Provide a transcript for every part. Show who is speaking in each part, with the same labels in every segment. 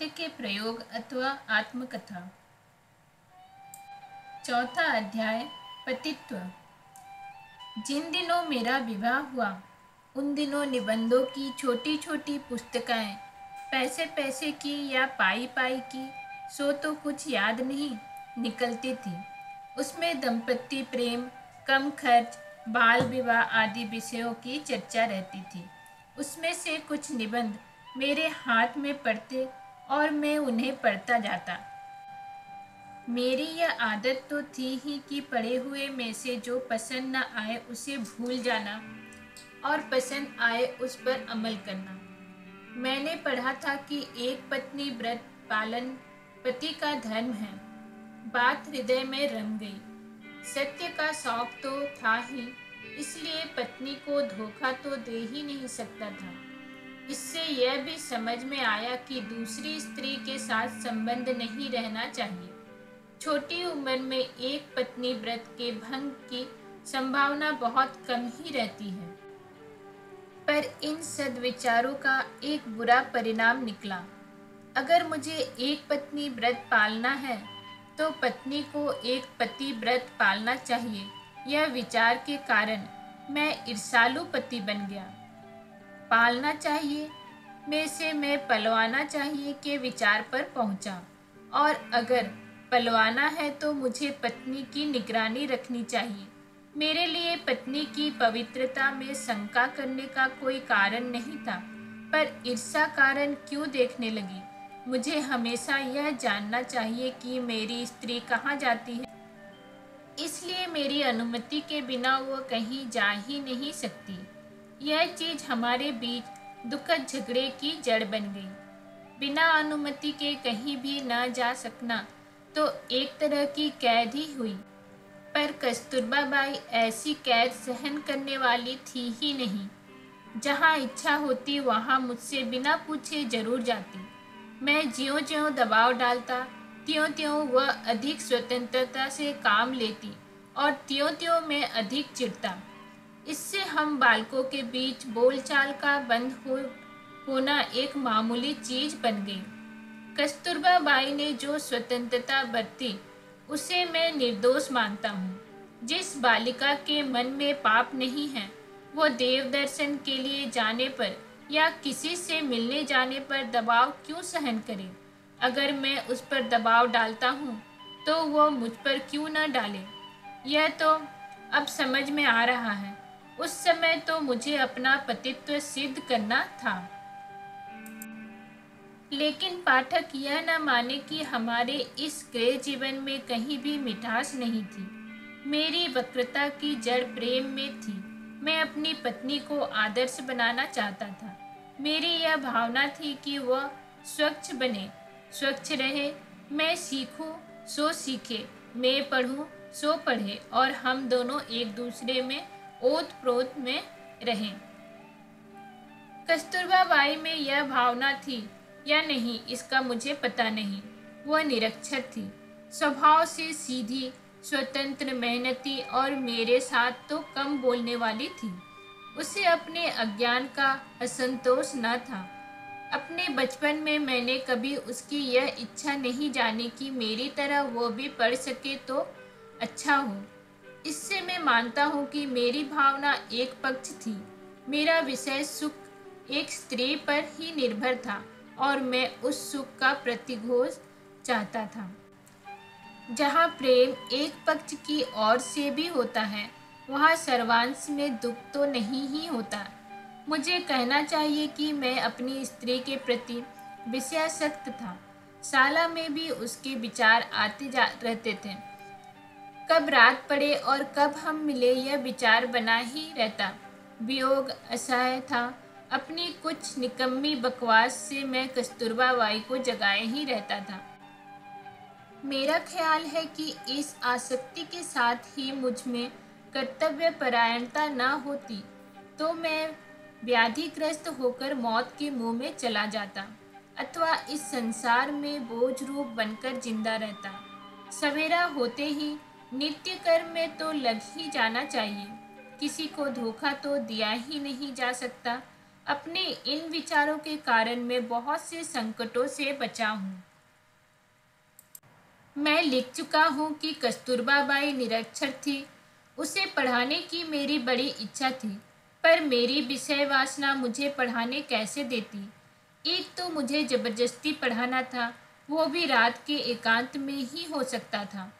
Speaker 1: सत्य के प्रयोग अथवा आत्मकथा। चौथा अध्याय, पतित्व। जिन दिनों मेरा विवाह हुआ उन दिनों निबंधों की छोटी छोटी पुस्तिकाएं पैसे पैसे की या पाई पाई की सो तो कुछ याद नहीं निकलती थी। उसमें दंपत्ति प्रेम, कम खर्च, बाल विवाह आदि विषयों की चर्चा रहती थी। उसमें से कुछ निबंध मेरे हाथ में पड़ते और मैं उन्हें पढ़ता जाता। मेरी यह आदत तो थी ही कि पढ़े हुए में से जो पसंद न आए उसे भूल जाना और पसंद आए उस पर अमल करना। मैंने पढ़ा था कि एक पत्नी व्रत पालन पति का धर्म है। बात हृदय में रम गई। सत्य का शौक तो था ही, इसलिए पत्नी को धोखा तो दे ही नहीं सकता था। इससे यह भी समझ में आया कि दूसरी स्त्री के साथ संबंध नहीं रहना चाहिए। छोटी उम्र में एक पत्नी व्रत के भंग की संभावना बहुत कम ही रहती है। पर इन सद्विचारों का एक बुरा परिणाम निकला। अगर मुझे एक पत्नी व्रत पालना है तो पत्नी को एक पति व्रत पालना चाहिए। यह विचार के कारण मैं ईर्ष्यालु पति बन गया। पालना चाहिए में से मैं पलवाना चाहिए के विचार पर पहुंचा, और अगर पलवाना है तो मुझे पत्नी की निगरानी रखनी चाहिए। मेरे लिए पत्नी की पवित्रता में शंका करने का कोई कारण नहीं था, पर ईर्ष्या कारण क्यों देखने लगी। मुझे हमेशा यह जानना चाहिए कि मेरी स्त्री कहाँ जाती है, इसलिए मेरी अनुमति के बिना वह कहीं जा ही नहीं सकती। यह चीज हमारे बीच दुखद झगड़े की जड़ बन गई। बिना अनुमति के कहीं भी न जा सकना तो एक तरह की कैद ही हुई। पर कस्तूरबा बाई ऐसी कैद सहन करने वाली थी ही नहीं। जहाँ इच्छा होती वहाँ मुझसे बिना पूछे जरूर जाती। मैं ज्यों ज्यों दबाव डालता त्यों त्यों वह अधिक स्वतंत्रता से काम लेती और त्यों त्यों मैं अधिक चिढ़ता। इससे हम बालकों के बीच बोलचाल का बंद होना एक मामूली चीज बन गई। कस्तूरबा बाई ने जो स्वतंत्रता बरती उसे मैं निर्दोष मानता हूँ। जिस बालिका के मन में पाप नहीं है वो देव दर्शन के लिए जाने पर या किसी से मिलने जाने पर दबाव क्यों सहन करे। अगर मैं उस पर दबाव डालता हूँ तो वो मुझ पर क्यों न डाले। यह तो अब समझ में आ रहा है। उस समय तो मुझे अपना पतित्व सिद्ध करना था। लेकिन पाठक यह न माने कि हमारे इस गृह जीवन में कहीं भी मिठास नहीं थी। मेरी वक्रता की जड़ प्रेम में थी। मैं अपनी पत्नी को आदर्श बनाना चाहता था। मेरी यह भावना थी कि वह स्वच्छ बने, स्वच्छ रहे। मैं सीखूं सो सीखे, मैं पढ़ूं सो पढ़े, और हम दोनों एक दूसरे में ओत प्रोत में रहें। कस्तूरबा बाई में यह भावना थी या नहीं इसका मुझे पता नहीं। वह निरक्षर थी, स्वभाव से सीधी, स्वतंत्र, मेहनती और मेरे साथ तो कम बोलने वाली थी। उसे अपने अज्ञान का असंतोष न था। अपने बचपन में मैंने कभी उसकी यह इच्छा नहीं जानी कि मेरी तरह वो भी पढ़ सके तो अच्छा हो। इससे मैं मानता हूँ कि मेरी भावना एक पक्ष थी। मेरा विषय सुख एक स्त्री पर ही निर्भर था और मैं उस सुख का प्रतिघोष चाहता था। जहाँ प्रेम एक पक्ष की ओर से भी होता है वहाँ सर्वांश में दुख तो नहीं ही होता। मुझे कहना चाहिए कि मैं अपनी स्त्री के प्रति विषयासक्त था। शाला में भी उसके विचार आते जा रहते थे। कब रात पड़े और कब हम मिले यह विचार बना ही रहता। वियोग असह्य था। अपनी कुछ निकम्मी बकवास से मैं कस्तूरबा बाई को जगाए ही रहता था। मेरा ख्याल है कि इस आसक्ति के साथ ही मुझ में कर्तव्य परायणता न होती तो मैं व्याधिग्रस्त होकर मौत के मुंह में चला जाता, अथवा इस संसार में बोझ रूप बनकर जिंदा रहता। सवेरा होते ही नित्य कर्म में तो लग ही जाना चाहिए। किसी को धोखा तो दिया ही नहीं जा सकता। अपने इन विचारों के कारण मैं बहुत से संकटों से बचा हूँ। मैं लिख चुका हूँ कि कस्तूरबा बाई निरक्षर थी। उसे पढ़ाने की मेरी बड़ी इच्छा थी, पर मेरी विषय वासना मुझे पढ़ाने कैसे देती। एक तो मुझे जबरदस्ती पढ़ाना था, वो भी रात के एकांत में ही हो सकता था।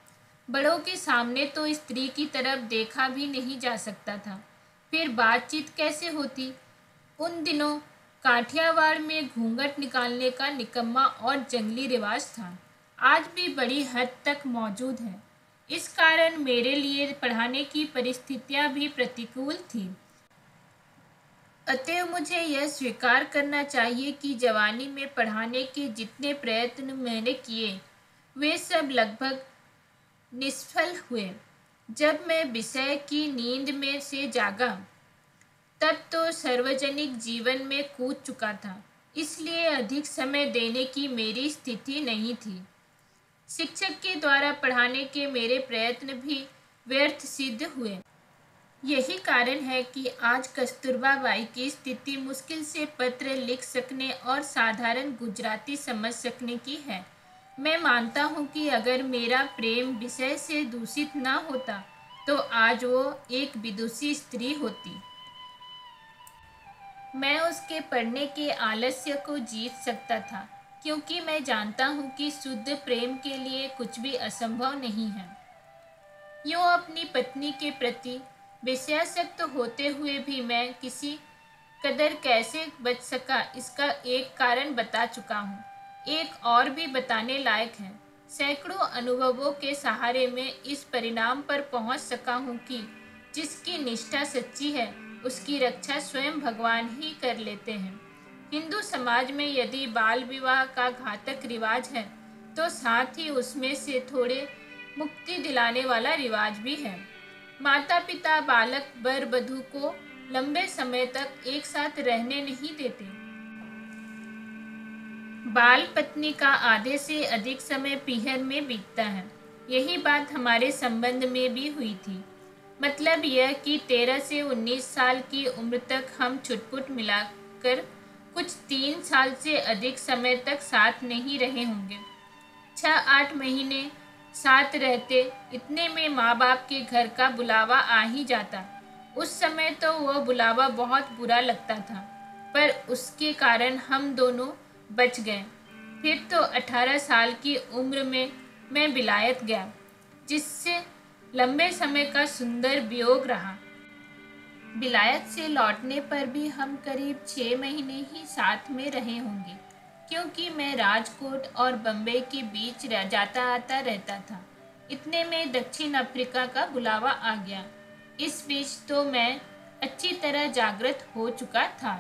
Speaker 1: बड़ों के सामने तो स्त्री की तरफ देखा भी नहीं जा सकता था, फिर बातचीत कैसे होती। उन दिनों काठियावाड़ में घूंघट निकालने का निकम्मा और जंगली रिवाज था, आज भी बड़ी हद तक मौजूद है। इस कारण मेरे लिए पढ़ाने की परिस्थितियां भी प्रतिकूल थी। अतएव मुझे यह स्वीकार करना चाहिए कि जवानी में पढ़ाने के जितने प्रयत्न मैंने किए वे सब लगभग निष्फल हुए। जब मैं विषय की नींद में से जागा तब तो सार्वजनिक जीवन में कूद चुका था, इसलिए अधिक समय देने की मेरी स्थिति नहीं थी। शिक्षक के द्वारा पढ़ाने के मेरे प्रयत्न भी व्यर्थ सिद्ध हुए। यही कारण है कि आज कस्तूरबा बाई की स्थिति मुश्किल से पत्र लिख सकने और साधारण गुजराती समझ सकने की है। मैं मानता हूँ कि अगर मेरा प्रेम विषय से दूषित न होता तो आज वो एक विदुषी स्त्री होती। मैं उसके पढ़ने के आलस्य को जीत सकता था, क्योंकि मैं जानता हूँ कि शुद्ध प्रेम के लिए कुछ भी असंभव नहीं है। यूँ अपनी पत्नी के प्रति विषयासक्त होते हुए भी मैं किसी कदर कैसे बच सका, इसका एक कारण बता चुका हूँ। एक और भी बताने लायक है। सैकड़ों अनुभवों के सहारे मैं इस परिणाम पर पहुँच सका हूँ कि जिसकी निष्ठा सच्ची है उसकी रक्षा स्वयं भगवान ही कर लेते हैं। हिंदू समाज में यदि बाल विवाह का घातक रिवाज है तो साथ ही उसमें से थोड़े मुक्ति दिलाने वाला रिवाज भी है। माता पिता बालक वर वधू को लंबे समय तक एक साथ रहने नहीं देते। बाल पत्नी का आधे से अधिक समय पीहर में बीतता है। यही बात हमारे संबंध में भी हुई थी। मतलब यह कि 13 से 19 साल की उम्र तक हम छुटपुट मिलाकर कुछ 3 साल से अधिक समय तक साथ नहीं रहे होंगे। 6-8 महीने साथ रहते, इतने में माँ बाप के घर का बुलावा आ ही जाता। उस समय तो वह बुलावा बहुत बुरा लगता था, पर उसके कारण हम दोनों बच गए। फिर तो 18 साल की उम्र में मैं विलायत गया, जिससे लंबे समय का सुंदर वियोग रहा। विलायत से लौटने पर भी हम करीब 6 महीने ही साथ में रहे होंगे, क्योंकि मैं राजकोट और बम्बई के बीच जाता आता रहता था। इतने में दक्षिण अफ्रीका का बुलावा आ गया। इस बीच तो मैं अच्छी तरह जागृत हो चुका था।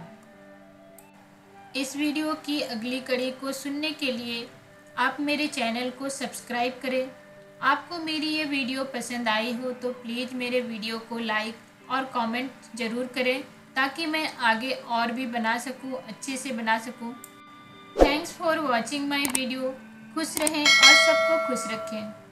Speaker 1: इस वीडियो की अगली कड़ी को सुनने के लिए आप मेरे चैनल को सब्सक्राइब करें। आपको मेरी ये वीडियो पसंद आई हो तो प्लीज़ मेरे वीडियो को लाइक और कमेंट ज़रूर करें, ताकि मैं आगे और भी बना सकूं, अच्छे से बना सकूं। Thanks for watching my video. खुश रहें और सबको खुश रखें।